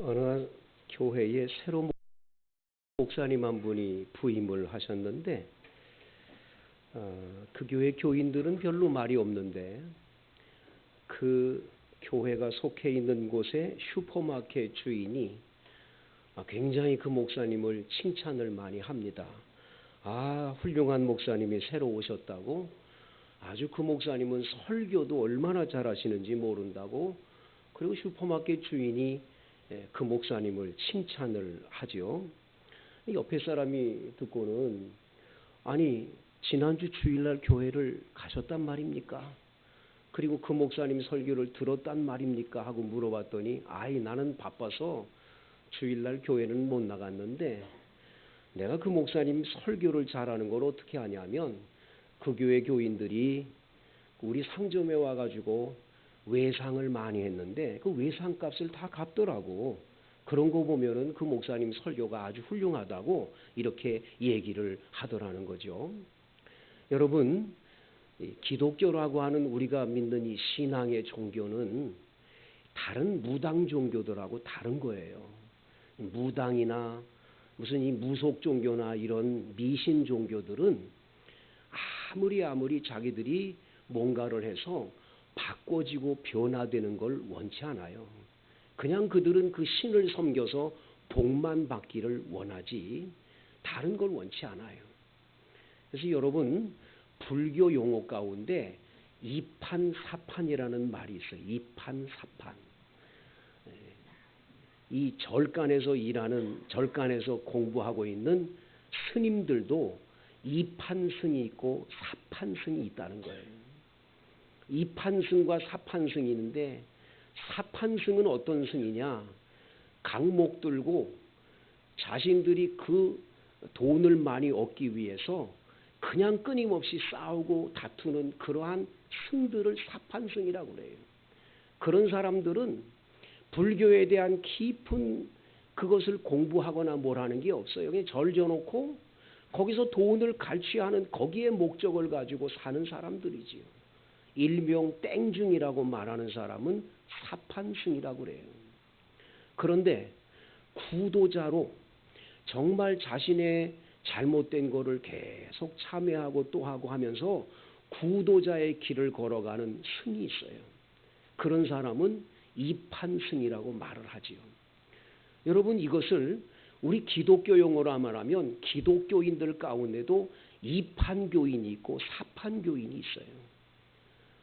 어느 교회에 새로 목사님 한 분이 부임을 하셨는데 그 교회 교인들은 별로 말이 없는데 그 교회가 속해 있는 곳의 슈퍼마켓 주인이 굉장히 그 목사님을 칭찬을 많이 합니다. 훌륭한 목사님이 새로 오셨다고, 아주 그 목사님은 설교도 얼마나 잘하시는지 모른다고, 그리고 슈퍼마켓 주인이 그 목사님을 칭찬을 하죠. 옆에 사람이 듣고는 아니 지난주 주일날 교회를 가셨단 말입니까? 그리고 그 목사님 설교를 들었단 말입니까? 하고 물어봤더니 나는 바빠서 주일날 교회는 못 나갔는데 내가 그 목사님 설교를 잘하는 걸 어떻게 하냐면 그 교회 교인들이 우리 상점에 와가지고 외상을 많이 했는데 그 외상값을 다 갚더라고. 그런 거 보면은 그 목사님 설교가 아주 훌륭하다고 이렇게 얘기를 하더라는 거죠. 여러분, 기독교라고 하는 우리가 믿는 이 신앙의 종교는 다른 무당 종교들하고 다른 거예요. 무당이나 무슨 이 무속 종교나 이런 미신 종교들은 아무리 자기들이 뭔가를 해서 바꿔지고 변화되는 걸 원치 않아요. 그냥 그들은 그 신을 섬겨서 복만 받기를 원하지 다른 걸 원치 않아요. 그래서 여러분, 불교 용어 가운데 이판사판이라는 말이 있어요. 이판사판. 이 절간에서 공부하고 있는 스님들도 이판승이 있고 사판승이 있다는 거예요. 이판승과 사판승이 있는데 사판승은 어떤 승이냐? 강목 들고 자신들이 그 돈을 많이 얻기 위해서 그냥 끊임없이 싸우고 다투는 그러한 승들을 사판승이라고 그래요. 그런 사람들은 불교에 대한 깊은 그것을 공부하거나 뭘 하는 게 없어요. 그냥 절져놓고 거기서 돈을 갈취하는 거기에 목적을 가지고 사는 사람들이지요. 일명 땡중이라고 말하는 사람은 사판승이라고 그래요. 그런데 구도자로 정말 자신의 잘못된 거를 계속 참회하고 또 하고 하면서 구도자의 길을 걸어가는 승이 있어요. 그런 사람은 이판승이라고 말을 하지요. 여러분, 이것을 우리 기독교 용어로 말하면 기독교인들 가운데도 이판교인이 있고 사판교인이 있어요.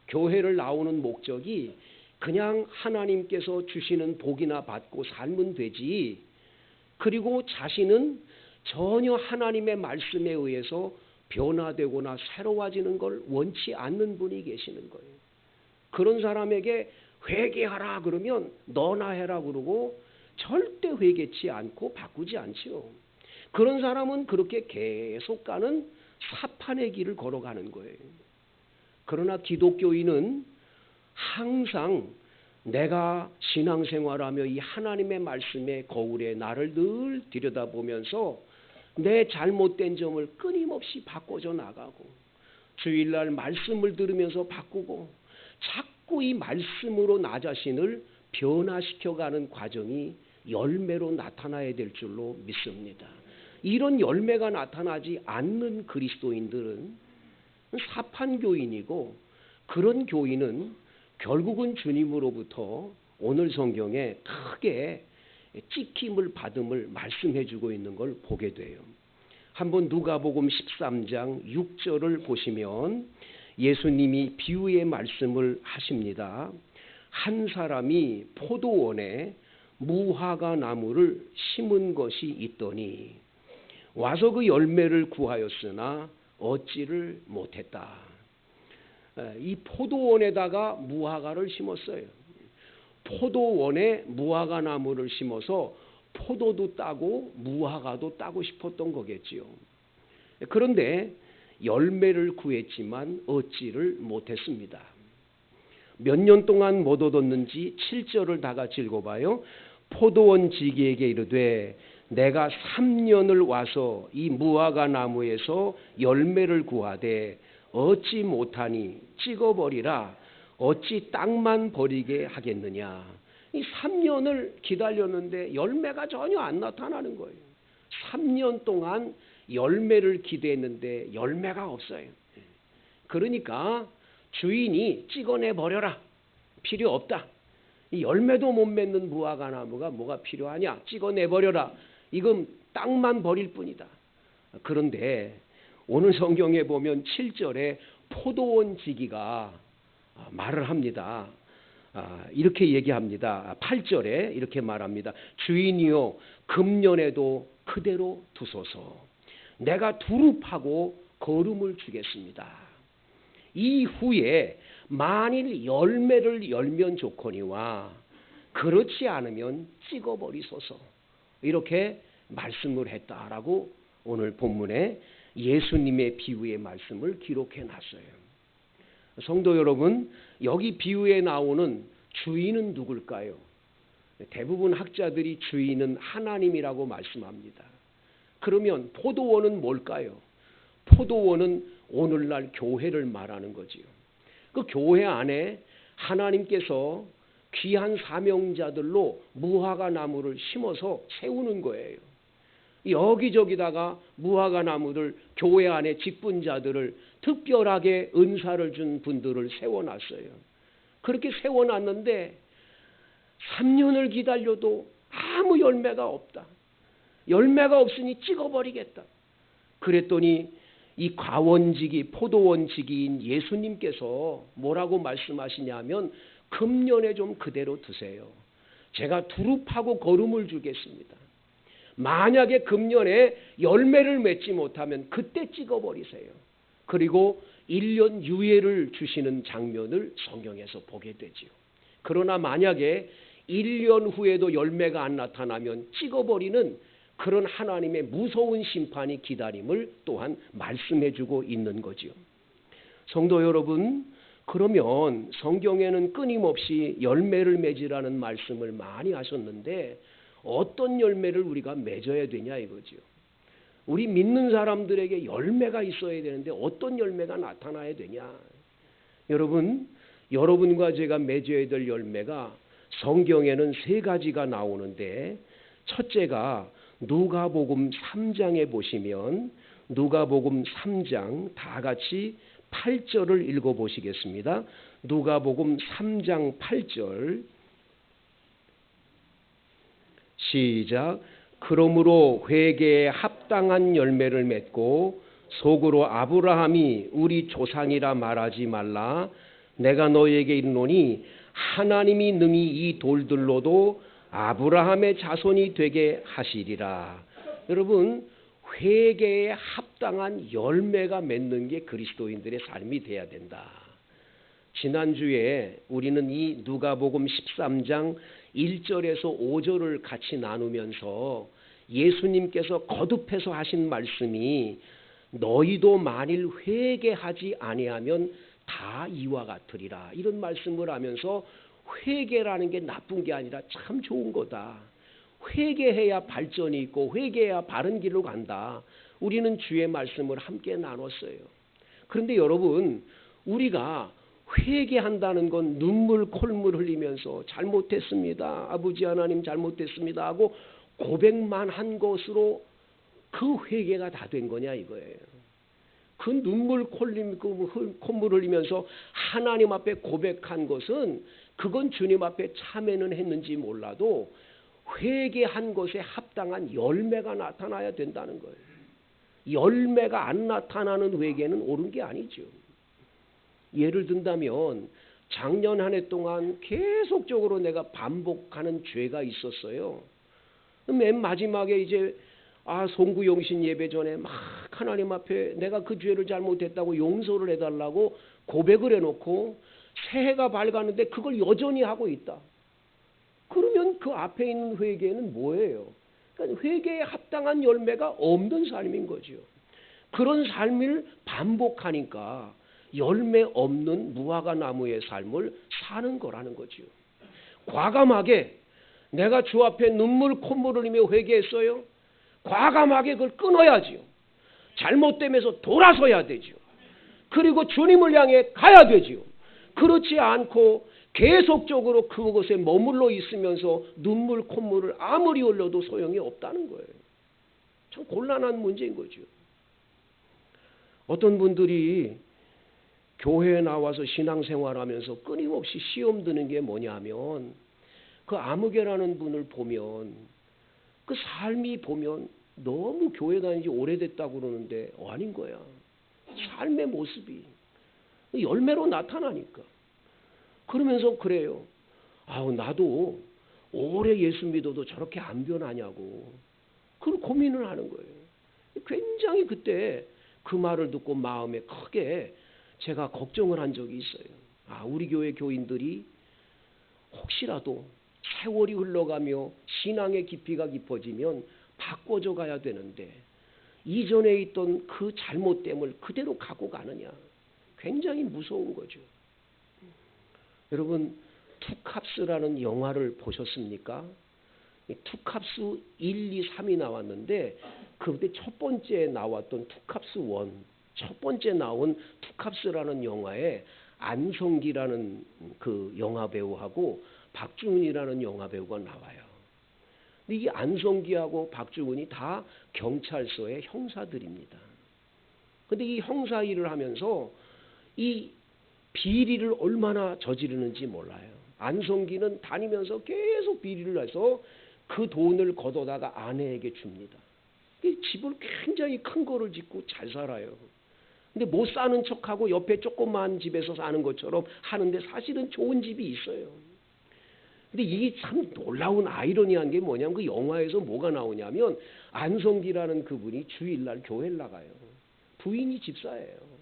교회를 나오는 목적이 그냥 하나님께서 주시는 복이나 받고 살면 되지, 그리고 자신은 전혀 하나님의 말씀에 의해서 변화되거나 새로워지는 걸 원치 않는 분이 계시는 거예요. 그런 사람에게 회개하라 그러면 너나 해라 그러고 절대 회개치 않고 바꾸지 않지요. 그런 사람은 그렇게 계속 가는 사판의 길을 걸어가는 거예요. 그러나 기독교인은 항상 내가 신앙생활하며 이 하나님의 말씀의 거울에 나를 늘 들여다보면서 내 잘못된 점을 끊임없이 바꿔져 나가고 주일날 말씀을 들으면서 바꾸고 자꾸 이 말씀으로 나 자신을 변화시켜가는 과정이 열매로 나타나야 될 줄로 믿습니다. 이런 열매가 나타나지 않는 그리스도인들은 사판교인이고, 그런 교인은 결국은 주님으로부터 오늘 성경에 크게 찍힘을 받음을 말씀해 주고 있는 걸 보게 돼요. 한번 누가복음 13장 6절을 보시면 예수님이 비유의 말씀을 하십니다. 한 사람이 포도원에 무화과 나무를 심은 것이 있더니 와서 그 열매를 구하였으나 얻지를 못했다. 이 포도원에다가 무화과를 심었어요. 포도원에 무화과 나무를 심어서 포도도 따고 무화과도 따고 싶었던 거겠지요. 그런데 열매를 구했지만 얻지를 못했습니다. 몇 년 동안 못 얻었는지 7절을 다 같이 읽어봐요. 포도원 지기에게 이르되 내가 3년을 와서 이 무화과 나무에서 열매를 구하되 얻지 못하니 찍어버리라. 어찌 땅만 버리게 하겠느냐. 이 3년을 기다렸는데 열매가 전혀 안 나타나는 거예요. 3년 동안 열매를 기대했는데 열매가 없어요. 그러니까 주인이 찍어내 버려라. 필요 없다. 이 열매도 못 맺는 무화과 나무가 뭐가 필요하냐? 찍어내 버려라. 이건 땅만 버릴 뿐이다. 그런데 오늘 성경에 보면 7절에 포도원 지기가 말을 합니다. 이렇게 얘기합니다. 8절에 이렇게 말합니다. 주인이여 금년에도 그대로 두소서. 내가 두릅하고 거름을 주겠습니다. 이후에 만일 열매를 열면 좋거니와 그렇지 않으면 찍어버리소서. 이렇게 말씀을 했다라고 오늘 본문에 예수님의 비유의 말씀을 기록해 놨어요. 성도 여러분, 여기 비유에 나오는 주인은 누굴까요? 대부분 학자들이 주인은 하나님이라고 말씀합니다. 그러면 포도원은 뭘까요? 포도원은 오늘날 교회를 말하는 거지요. 그 교회 안에 하나님께서 귀한 사명자들로 무화과 나무를 심어서 세우는 거예요. 여기저기다가 무화과 나무들, 교회 안에 직분자들을 특별하게 은사를 준 분들을 세워놨어요. 그렇게 세워놨는데 3년을 기다려도 아무 열매가 없다. 열매가 없으니 찍어버리겠다. 그랬더니 이 과원지기, 포도원지기인 예수님께서 뭐라고 말씀하시냐면 금년에 좀 그대로 두세요. 제가 두릅하고 거름을 주겠습니다. 만약에 금년에 열매를 맺지 못하면 그때 찍어버리세요. 그리고 1년 유예를 주시는 장면을 성경에서 보게 되지요. 그러나 만약에 1년 후에도 열매가 안 나타나면 찍어버리는 그런 하나님의 무서운 심판이 기다림을 또한 말씀해주고 있는 거지요. 성도 여러분, 그러면 성경에는 끊임없이 열매를 맺으라는 말씀을 많이 하셨는데 어떤 열매를 우리가 맺어야 되냐 이거죠. 우리 믿는 사람들에게 열매가 있어야 되는데 어떤 열매가 나타나야 되냐. 여러분, 여러분과 제가 맺어야 될 열매가 성경에는 3가지가 나오는데 첫째가 누가복음 3장에 보시면 누가복음 3장 다 같이 8절을 읽어보시겠습니다. 누가복음 3장 8절 시작. 그러므로 회개에 합당한 열매를 맺고 속으로 아브라함이 우리 조상이라 말하지 말라. 내가 너희에게 이르노니 하나님이 능히 이 돌들로도 아브라함의 자손이 되게 하시리라. 여러분, 회개에 합당한 열매가 맺는 게 그리스도인들의 삶이 돼야 된다. 지난주에 우리는 이 누가복음 13장 1절에서 5절을 같이 나누면서 예수님께서 거듭해서 하신 말씀이 너희도 만일 회개하지 아니하면 다 이와 같으리라. 이런 말씀을 하면서 회개라는 게 나쁜 게 아니라 참 좋은 거다. 회개해야 발전이 있고 회개해야 바른 길로 간다. 우리는 주의 말씀을 함께 나눴어요. 그런데 여러분, 우리가 회개한다는 건 눈물 콧물 흘리면서 잘못했습니다. 아버지 하나님 잘못했습니다 하고 고백만 한 것으로 그 회개가 다 된 거냐 이거예요. 그 눈물 콧물 흘리면서 하나님 앞에 고백한 것은 그건 주님 앞에 참회는 했는지 몰라도 회개한 것에 합당한 열매가 나타나야 된다는 거예요. 열매가 안 나타나는 회개는 옳은 게 아니죠. 예를 든다면 작년 한 해 동안 계속적으로 내가 반복하는 죄가 있었어요. 맨 마지막에 이제 송구영신 예배 전에 막 하나님 앞에 내가 그 죄를 잘못했다고 용서를 해달라고 고백을 해놓고 새해가 밝았는데 그걸 여전히 하고 있다. 그러면 그 앞에 있는 회개는 뭐예요? 그러니까 회개에 합당한 열매가 없는 삶인 거죠. 그런 삶을 반복하니까 열매 없는 무화과 나무의 삶을 사는 거라는 거죠. 과감하게 내가 주 앞에 눈물 콧물 흘리며 회개했어요. 과감하게 그걸 끊어야지요. 잘못되면서 돌아서야 되죠. 그리고 주님을 향해 가야 되죠. 그렇지 않고 계속적으로 그곳에 머물러 있으면서 눈물 콧물을 아무리 흘려도 소용이 없다는 거예요. 참 곤란한 문제인 거죠. 어떤 분들이 교회에 나와서 신앙생활하면서 끊임없이 시험 드는 게 뭐냐면 그 아무개라는 분을 보면 그 삶이 보면 너무 교회 다닌 지 오래됐다고 그러는데 아닌 거야. 삶의 모습이 열매로 나타나니까. 그러면서 그래요. 아우 나도 오래 예수 믿어도 저렇게 안 변하냐고. 그런 고민을 하는 거예요. 굉장히 그때 그 말을 듣고 마음에 크게 제가 걱정을 한 적이 있어요. 아, 우리 교회 교인들이 혹시라도 세월이 흘러가며 신앙의 깊이가 깊어지면 바꿔져 가야 되는데 이전에 있던 그 잘못됨을 그대로 갖고 가느냐. 굉장히 무서운 거죠. 여러분 투캅스라는 영화를 보셨습니까? 투캅스 1, 2, 3이 나왔는데 그때 첫 번째 나왔던 투캅스 1, 첫 번째 나온 투캅스라는 영화에 안성기라는 그 영화배우하고 박주은이라는 영화배우가 나와요. 근데 이 안성기하고 박주은이 다 경찰서의 형사들입니다. 근데 이 형사 일을 하면서 이 비리를 얼마나 저지르는지 몰라요. 안성기는 다니면서 계속 비리를 해서 그 돈을 걷어다가 아내에게 줍니다. 집을 굉장히 큰 거를 짓고 잘 살아요. 근데 못 사는 척하고 옆에 조그만 집에서 사는 것처럼 하는데 사실은 좋은 집이 있어요. 근데 이게 참 놀라운 아이러니한 게 뭐냐면 그 영화에서 뭐가 나오냐면 안성기라는 그분이 주일날 교회를 나가요. 부인이 집사예요.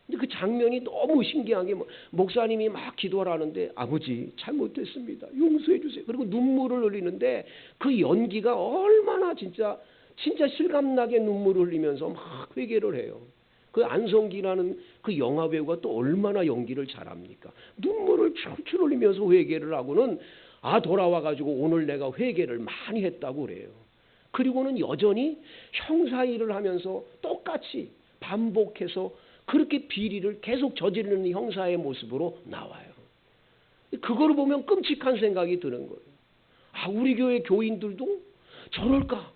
근데 그 장면이 너무 신기한 게 목사님이 막 기도를 하는데 아버지 잘못됐습니다. 용서해 주세요. 그리고 눈물을 흘리는데 그 연기가 얼마나 진짜 실감나게 눈물을 흘리면서 막 회개를 해요. 그 안성기라는 그 영화배우가 또 얼마나 연기를 잘합니까? 눈물을 출출 흘리면서 회개를 하고는 돌아와가지고 오늘 내가 회개를 많이 했다고 그래요. 그리고는 여전히 형사 일을 하면서 똑같이 반복해서 그렇게 비리를 계속 저지르는 형사의 모습으로 나와요. 그걸 보면 끔찍한 생각이 드는 거예요. 우리 교회 교인들도 저럴까?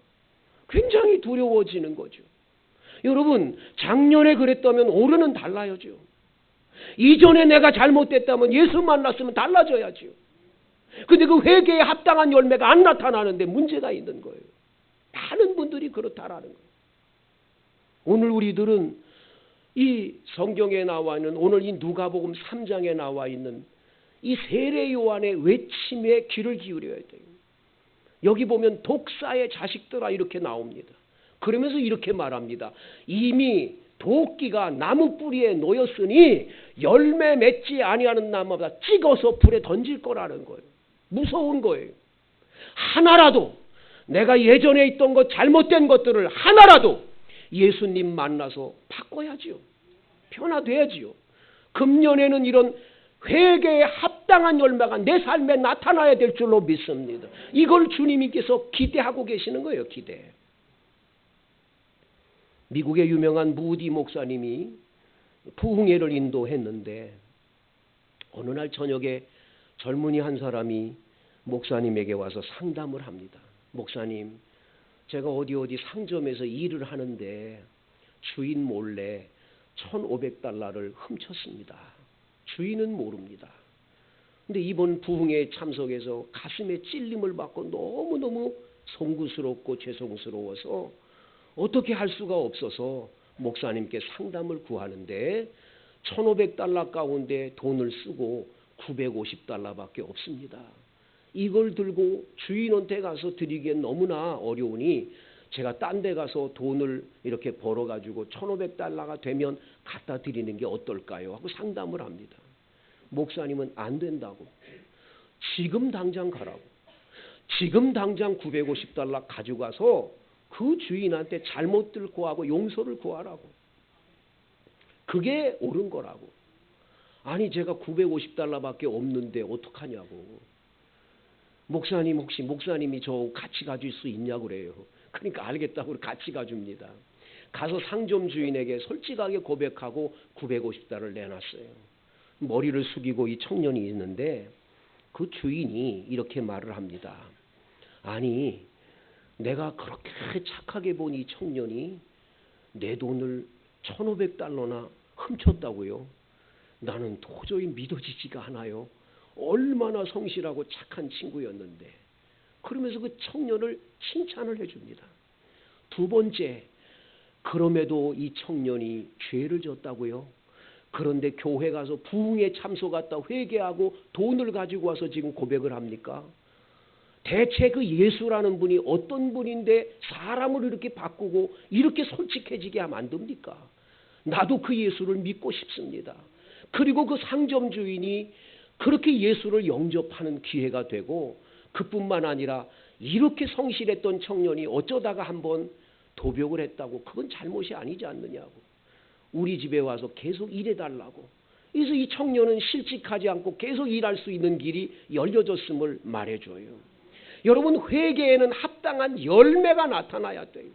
굉장히 두려워지는 거죠. 여러분 작년에 그랬다면 올해는 달라야죠. 이전에 내가 잘못됐다면 예수 만났으면 달라져야죠. 근데 그 회개에 합당한 열매가 안 나타나는데 문제가 있는 거예요. 많은 분들이 그렇다라는 거예요. 오늘 우리들은 이 성경에 나와 있는 오늘 이 누가복음 3장에 나와 있는 이 세례 요한의 외침에 귀를 기울여야 돼요. 여기 보면 독사의 자식들아 이렇게 나옵니다. 그러면서 이렇게 말합니다. 이미 도끼가 나무 뿌리에 놓였으니 열매 맺지 아니하는 나무마다 찍어서 불에 던질 거라는 거예요. 무서운 거예요. 하나라도 내가 예전에 있던 것 잘못된 것들을 하나라도 예수님 만나서 바꿔야지요. 변화돼야지요. 금년에는 이런 회개에 합당한 열매가 내 삶에 나타나야 될 줄로 믿습니다. 이걸 주님께서 기대하고 계시는 거예요. 기대. 미국의 유명한 무디 목사님이 부흥회를 인도했는데 어느 날 저녁에 젊은이 한 사람이 목사님에게 와서 상담을 합니다. 목사님, 제가 어디 상점에서 일을 하는데 주인 몰래 $1,500를 훔쳤습니다. 주인은 모릅니다. 근데 이번 부흥회에 참석해서 가슴에 찔림을 받고 너무너무 송구스럽고 죄송스러워서 어떻게 할 수가 없어서 목사님께 상담을 구하는데 $1,500 가운데 돈을 쓰고 $950밖에 없습니다. 이걸 들고 주인한테 가서 드리기엔 너무나 어려우니 제가 딴 데 가서 돈을 이렇게 벌어가지고 $1,500가 되면 갖다 드리는 게 어떨까요? 하고 상담을 합니다. 목사님은 안 된다고. 지금 당장 가라고. 지금 당장 $950 가져가서 그 주인한테 잘못들 구하고 용서를 구하라고. 그게 옳은 거라고. 아니 제가 $950밖에 없는데 어떡하냐고. 목사님 혹시 목사님이 저 같이 가줄 수 있냐고 그래요. 그러니까 알겠다고 같이 가줍니다. 가서 상점 주인에게 솔직하게 고백하고 $950을 내놨어요. 머리를 숙이고 이 청년이 있는데 그 주인이 이렇게 말을 합니다. 아니, 내가 그렇게 착하게 본 이 청년이 내 돈을 1,500달러나 훔쳤다고요? 나는 도저히 믿어지지가 않아요. 얼마나 성실하고 착한 친구였는데. 그러면서 그 청년을 칭찬을 해줍니다. 두 번째, 그럼에도 이 청년이 죄를 졌다고요? 그런데 교회 가서 부흥에 참석했다 회개하고 돈을 가지고 와서 지금 고백을 합니까? 대체 그 예수라는 분이 어떤 분인데 사람을 이렇게 바꾸고 이렇게 솔직해지게 하면 안 됩니까? 나도 그 예수를 믿고 싶습니다. 그리고 그 상점 주인이 그렇게 예수를 영접하는 기회가 되고, 그뿐만 아니라 이렇게 성실했던 청년이 어쩌다가 한번 도벽을 했다고, 그건 잘못이 아니지 않느냐고. 우리 집에 와서 계속 일해달라고. 그래서 이 청년은 실직하지 않고 계속 일할 수 있는 길이 열려졌음을 말해줘요. 여러분, 회개에는 합당한 열매가 나타나야 돼요.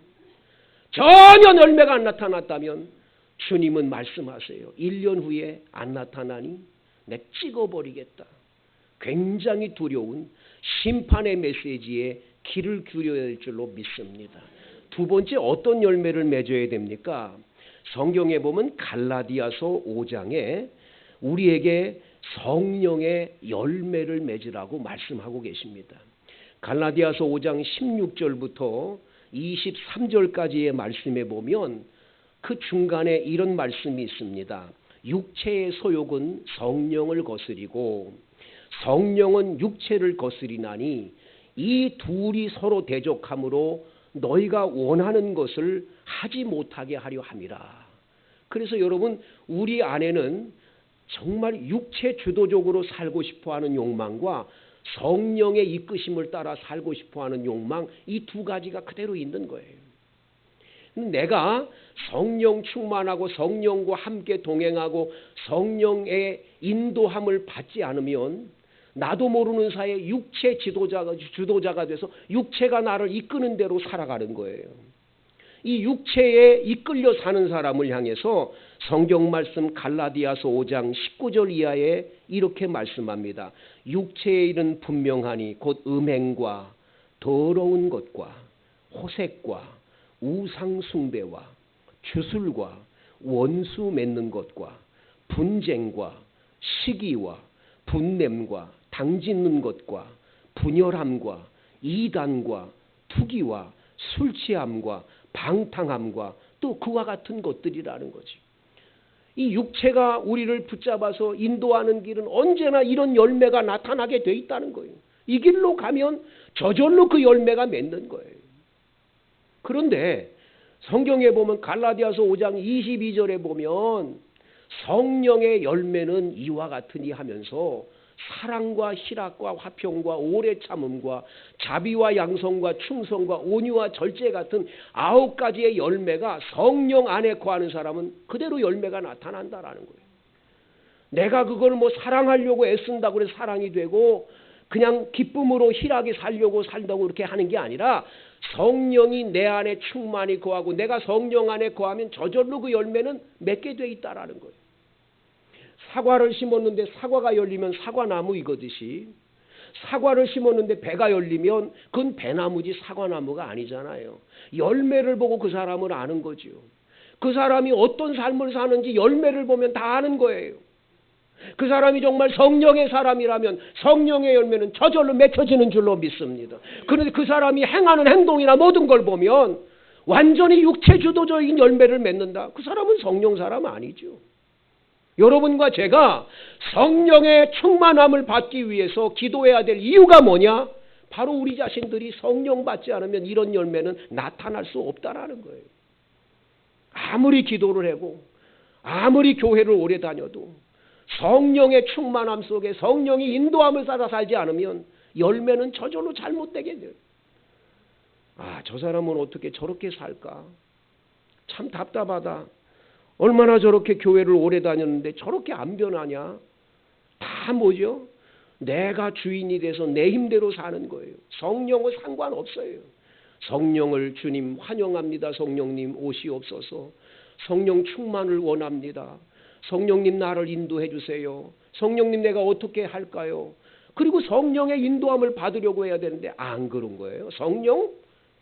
전혀 열매가 안 나타났다면 주님은 말씀하세요. 1년 후에 안 나타나니 내 찍어버리겠다. 굉장히 두려운 심판의 메시지에 귀를 기울여야 할 줄로 믿습니다. 두 번째, 어떤 열매를 맺어야 됩니까? 성경에 보면 갈라디아서 5장에 우리에게 성령의 열매를 맺으라고 말씀하고 계십니다. 갈라디아서 5장 16절부터 23절까지의 말씀에 보면 그 중간에 이런 말씀이 있습니다. 육체의 소욕은 성령을 거스리고 성령은 육체를 거스리나니 이 둘이 서로 대적함으로 너희가 원하는 것을 하지 못하게 하려 함이라. 그래서 여러분, 우리 안에는 정말 육체 주도적으로 살고 싶어하는 욕망과 성령의 이끄심을 따라 살고 싶어하는 욕망, 이 두 가지가 그대로 있는 거예요. 내가 성령 충만하고 성령과 함께 동행하고 성령의 인도함을 받지 않으면 나도 모르는 사이에 육체 주도자가 돼서 육체가 나를 이끄는 대로 살아가는 거예요. 이 육체에 이끌려 사는 사람을 향해서 성경 말씀 갈라디아서 5장 19절 이하에 이렇게 말씀합니다. 육체의 일은 분명하니 곧 음행과 더러운 것과 호색과 우상 숭배와 주술과 원수 맺는 것과 분쟁과 시기와 분냄과 당짓는 것과 분열함과 이단과 투기와 술취함과 방탕함과 또 그와 같은 것들이라는 거지. 이 육체가 우리를 붙잡아서 인도하는 길은 언제나 이런 열매가 나타나게 돼 있다는 거예요. 이 길로 가면 저절로 그 열매가 맺는 거예요. 그런데 성경에 보면 갈라디아서 5장 22절에 보면 성령의 열매는 이와 같으니 하면서 사랑과 희락과 화평과 오래 참음과 자비와 양성과 충성과 온유와 절제 같은 9가지의 열매가 성령 안에 거하는 사람은 그대로 열매가 나타난다라는 거예요. 내가 그걸 뭐 사랑하려고 애쓴다고 해서 사랑이 되고 그냥 기쁨으로 희락이 살려고 산다고 그렇게 하는 게 아니라 성령이 내 안에 충만히 거하고 내가 성령 안에 거하면 저절로 그 열매는 맺게 돼 있다라는 거예요. 사과를 심었는데 사과가 열리면 사과나무 이거듯이 사과를 심었는데 배가 열리면 그건 배나무지 사과나무가 아니잖아요. 열매를 보고 그 사람을 아는 거죠. 그 사람이 어떤 삶을 사는지 열매를 보면 다 아는 거예요. 그 사람이 정말 성령의 사람이라면 성령의 열매는 저절로 맺혀지는 줄로 믿습니다. 그런데 그 사람이 행하는 행동이나 모든 걸 보면 완전히 육체주도적인 열매를 맺는다. 그 사람은 성령 사람 아니죠. 여러분과 제가 성령의 충만함을 받기 위해서 기도해야 될 이유가 뭐냐? 바로 우리 자신들이 성령 받지 않으면 이런 열매는 나타날 수 없다라는 거예요. 아무리 기도를 하고 아무리 교회를 오래 다녀도 성령의 충만함 속에 성령이 인도함을 따라 살지 않으면 열매는 저절로 잘못되게 돼요. 저 사람은 어떻게 저렇게 살까? 참 답답하다. 얼마나 저렇게 교회를 오래 다녔는데 저렇게 안 변하냐? 다 뭐죠? 내가 주인이 돼서 내 힘대로 사는 거예요. 성령은 상관없어요. 성령을 주님 환영합니다. 성령님 오시옵소서. 성령 충만을 원합니다. 성령님 나를 인도해 주세요. 성령님 내가 어떻게 할까요? 그리고 성령의 인도함을 받으려고 해야 되는데 안 그런 거예요. 성령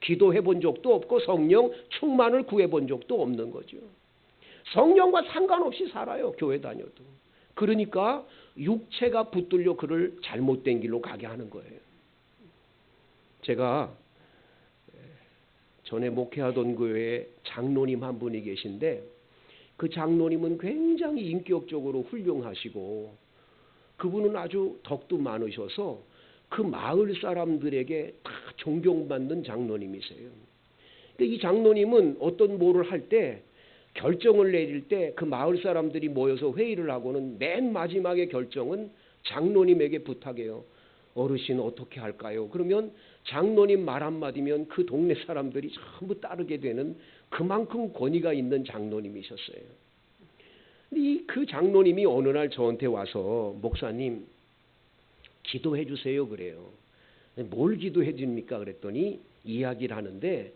기도해 본 적도 없고 성령 충만을 구해 본 적도 없는 거죠. 성령과 상관없이 살아요. 교회 다녀도. 그러니까 육체가 붙들려 그를 잘못된 길로 가게 하는 거예요. 제가 전에 목회하던 교회에 장로님 한 분이 계신데 그 장로님은 굉장히 인격적으로 훌륭하시고 그분은 아주 덕도 많으셔서 그 마을 사람들에게 다 존경받는 장로님이세요. 이 장로님은 어떤 뭐를 할 때 결정을 내릴 때 그 마을 사람들이 모여서 회의를 하고는 맨 마지막에 결정은 장로님에게 부탁해요. 어르신 어떻게 할까요? 그러면 장로님 말 한마디면 그 동네 사람들이 전부 따르게 되는 그만큼 권위가 있는 장로님이셨어요. 그 장로님이 어느 날 저한테 와서 목사님 기도해 주세요 그래요. 뭘 기도해 줍니까? 그랬더니 이야기를 하는데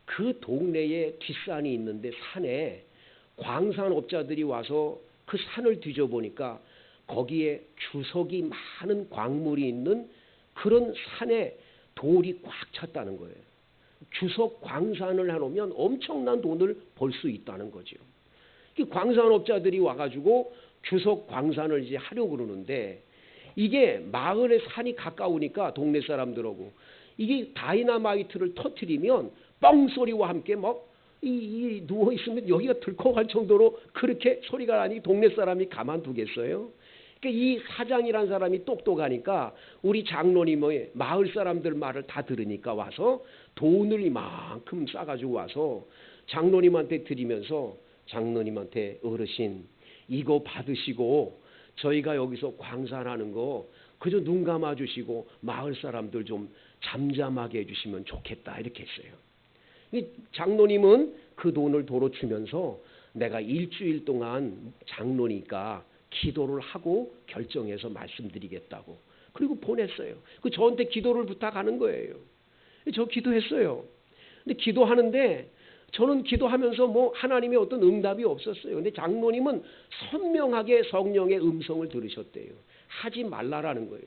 그 동네에 뒷산이 있는데 산에 광산업자들이 와서 그 산을 뒤져보니까 거기에 주석이 많은 광물이 있는 그런 산에 돌이 꽉 찼다는 거예요. 주석 광산을 해놓으면 엄청난 돈을 벌 수 있다는 거죠. 광산업자들이 와가지고 주석 광산을 이제 하려고 그러는데 이게 마을에 산이 가까우니까 동네 사람들하고 이게 다이나마이트를 터뜨리면 뻥 소리와 함께 막 누워 있으면 여기가 들컥할 정도로 그렇게 소리가 나니 동네 사람이 가만두겠어요? 그러니까 이 사장이란 사람이 똑똑하니까 우리 장로님의 마을 사람들 말을 다 들으니까 와서 돈을 이만큼 싸가지고 와서 장로님한테 드리면서 장로님한테 어르신 이거 받으시고 저희가 여기서 광산하는 거 그저 눈 감아 주시고 마을 사람들 좀 잠잠하게 해주시면 좋겠다 이렇게 했어요. 장로님은 그 돈을 도로 주면서 내가 일주일 동안 장로니까 기도를 하고 결정해서 말씀드리겠다고 그리고 보냈어요. 저한테 기도를 부탁하는 거예요. 저 기도했어요. 근데 기도하는데 저는 기도하면서 뭐 하나님의 어떤 응답이 없었어요. 근데 장로님은 선명하게 성령의 음성을 들으셨대요. 하지 말라라는 거예요.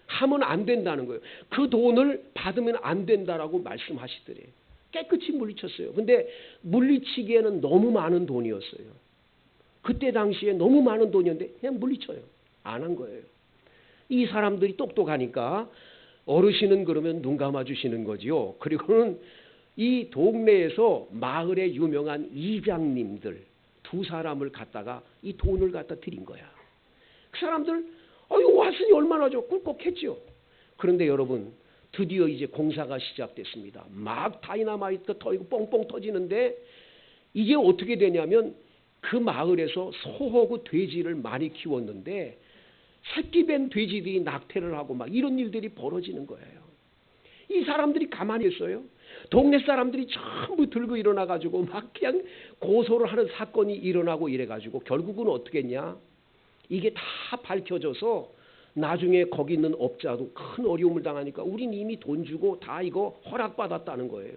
하면 안 된다는 거예요. 그 돈을 받으면 안 된다라고 말씀하시더래요. 깨끗이 물리쳤어요. 근데 물리치기에는 너무 많은 돈이었어요. 그때 당시에 너무 많은 돈이었는데 그냥 물리쳐요. 안 한 거예요. 이 사람들이 똑똑하니까 어르신은 그러면 눈 감아주시는 거지요. 그리고는 이 동네에서 마을의 유명한 이장님들 두 사람을 갖다가 이 돈을 갖다 드린 거야. 그 사람들 왔으니 얼마나 좀 꿀꺽했죠. 그런데 여러분 드디어 이제 공사가 시작됐습니다. 막 다이나마이트 터지고 뻥뻥 터지는데 이게 어떻게 되냐면 그 마을에서 소하고 돼지를 많이 키웠는데 새끼 뱀 돼지들이 낙태를 하고 막 이런 일들이 벌어지는 거예요. 이 사람들이 가만히 있어요. 동네 사람들이 전부 들고 일어나가지고 막 그냥 고소를 하는 사건이 일어나고 이래가지고 결국은 어떻게 했냐. 이게 다 밝혀져서 나중에 거기 있는 업자도 큰 어려움을 당하니까 우린 이미 돈 주고 다 이거 허락받았다는 거예요.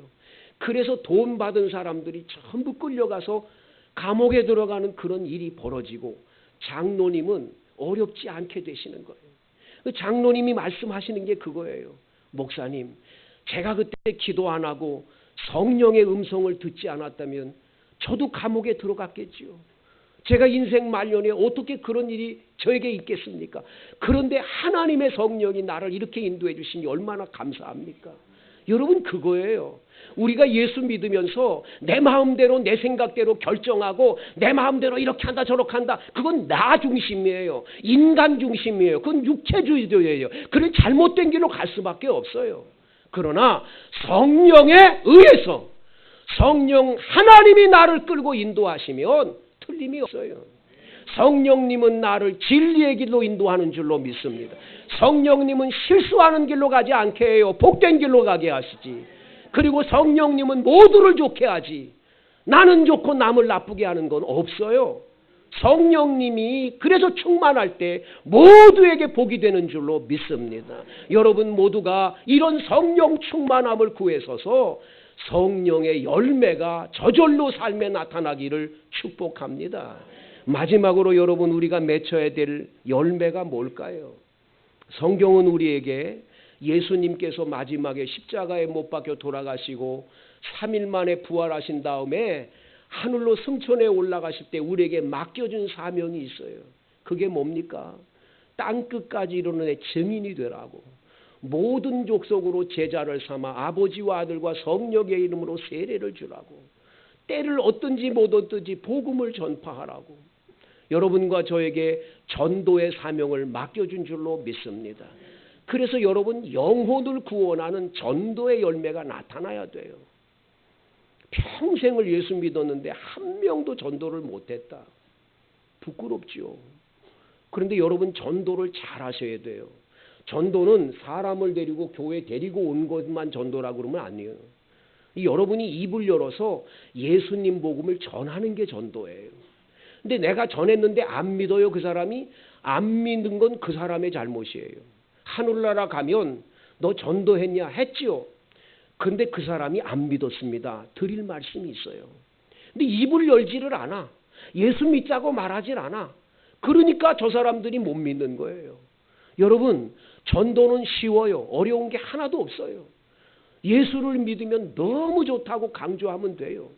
그래서 돈 받은 사람들이 전부 끌려가서 감옥에 들어가는 그런 일이 벌어지고 장로님은 어렵지 않게 되시는 거예요. 장로님이 말씀하시는 게 그거예요. 목사님, 제가 그때 기도 안 하고 성령의 음성을 듣지 않았다면 저도 감옥에 들어갔겠지요. 제가 인생 말년에 어떻게 그런 일이 저에게 있겠습니까? 그런데 하나님의 성령이 나를 이렇게 인도해 주시니 얼마나 감사합니까? 여러분 그거예요. 우리가 예수 믿으면서 내 마음대로 내 생각대로 결정하고 내 마음대로 이렇게 한다 저렇게 한다. 그건 나 중심이에요. 인간 중심이에요. 그건 육체주의예요. 그런 잘못된 길로 갈 수밖에 없어요. 그러나 성령에 의해서 성령 하나님이 나를 끌고 인도하시면 틀림이 없어요. 성령님은 나를 진리의 길로 인도하는 줄로 믿습니다. 성령님은 실수하는 길로 가지 않게 해요. 복된 길로 가게 하시지. 그리고 성령님은 모두를 좋게 하지. 나는 좋고 남을 나쁘게 하는 건 없어요. 성령님이 그래서 충만할 때 모두에게 복이 되는 줄로 믿습니다. 여러분 모두가 이런 성령 충만함을 구해서서 성령의 열매가 저절로 삶에 나타나기를 축복합니다. 마지막으로 여러분, 우리가 맺혀야 될 열매가 뭘까요? 성경은 우리에게 예수님께서 마지막에 십자가에 못 박혀 돌아가시고 3일 만에 부활하신 다음에 하늘로 승천해 올라가실 때 우리에게 맡겨준 사명이 있어요. 그게 뭡니까? 땅끝까지 이르는 증인이 되라고. 모든 족속으로 제자를 삼아 아버지와 아들과 성령의 이름으로 세례를 주라고. 때를 얻든지 못 얻든지 복음을 전파하라고. 여러분과 저에게 전도의 사명을 맡겨준 줄로 믿습니다. 그래서 여러분, 영혼을 구원하는 전도의 열매가 나타나야 돼요. 평생을 예수 믿었는데 한 명도 전도를 못했다. 부끄럽지요. 그런데 여러분, 전도를 잘 하셔야 돼요. 전도는 사람을 데리고 교회 데리고 온 것만 전도라고 그러면 아니에요. 여러분이 입을 열어서 예수님 복음을 전하는 게 전도예요. 근데 내가 전했는데 안 믿어요, 그 사람이? 안 믿는 건 그 사람의 잘못이에요. 하늘나라 가면 너 전도했냐? 했지요. 근데 그 사람이 안 믿었습니다. 드릴 말씀이 있어요. 근데 입을 열지를 않아. 예수 믿자고 말하질 않아. 그러니까 저 사람들이 못 믿는 거예요. 여러분, 전도는 쉬워요. 어려운 게 하나도 없어요. 예수를 믿으면 너무 좋다고 강조하면 돼요.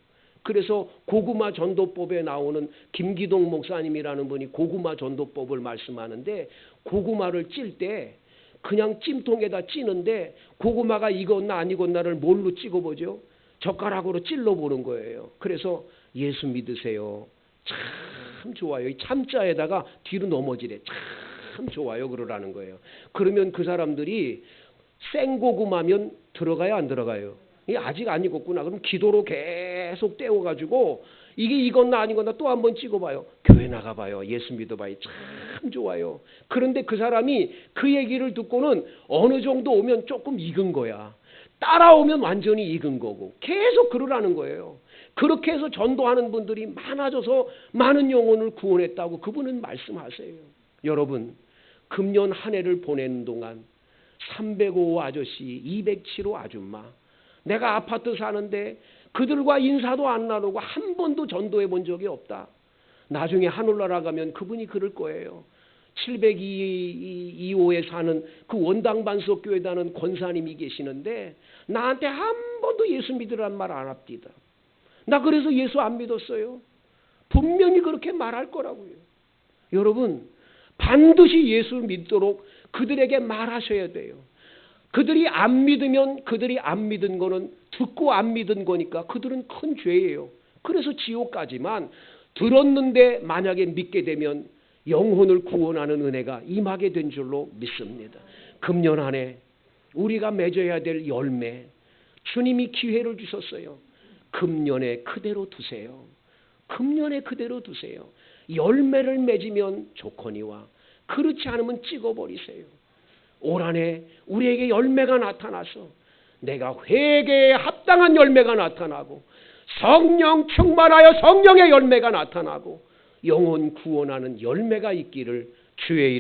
그래서 고구마 전도법에 나오는 김기동 목사님이라는 분이 고구마 전도법을 말씀하는데, 고구마를 찔 때 그냥 찜통에다 찌는데 고구마가 익었나 안 익었나를 뭘로 찍어보죠? 젓가락으로 찔러보는 거예요. 그래서 예수 믿으세요. 참 좋아요. 이 참자에다가 뒤로 넘어지래. 참 좋아요. 그러라는 거예요. 그러면 그 사람들이 생고구마면 들어가요, 안 들어가요? 이게 아직 안 익었구나. 그럼 기도로 계속 떼어가지고 이게 익었나 안 익었나 또 한번 찍어봐요. 교회 나가봐요. 예수 믿어봐요. 참 좋아요. 그런데 그 사람이 그 얘기를 듣고는 어느 정도 오면 조금 익은 거야. 따라오면 완전히 익은 거고. 계속 그러라는 거예요. 그렇게 해서 전도하는 분들이 많아져서 많은 영혼을 구원했다고 그분은 말씀하세요. 여러분, 금년 한 해를 보내는 동안 305 아저씨, 207호 아줌마, 내가 아파트 사는데 그들과 인사도 안 나누고 한 번도 전도해 본 적이 없다. 나중에 하늘나라 가면 그분이 그럴 거예요. 702호에 사는 그 원당반석교회다는 권사님이 계시는데 나한테 한 번도 예수 믿으라는 말 안 합디다. 나 그래서 예수 안 믿었어요. 분명히 그렇게 말할 거라고요. 여러분, 반드시 예수 믿도록 그들에게 말하셔야 돼요. 그들이 안 믿으면 그들이 안 믿은 거는 듣고 안 믿은 거니까 그들은 큰 죄예요. 그래서 지옥 가지만 들었는데 만약에 믿게 되면 영혼을 구원하는 은혜가 임하게 된 줄로 믿습니다. 금년 한 해 우리가 맺어야 될 열매, 주님이 기회를 주셨어요. 금년에 그대로 두세요. 금년에 그대로 두세요. 열매를 맺으면 좋거니와 그렇지 않으면 찍어버리세요. 올 한 해 우리에게 열매가 나타나서 내가 회개에 합당한 열매가 나타나고 성령 충만하여 성령의 열매가 나타나고 영혼 구원하는 열매가 있기를 주의 이름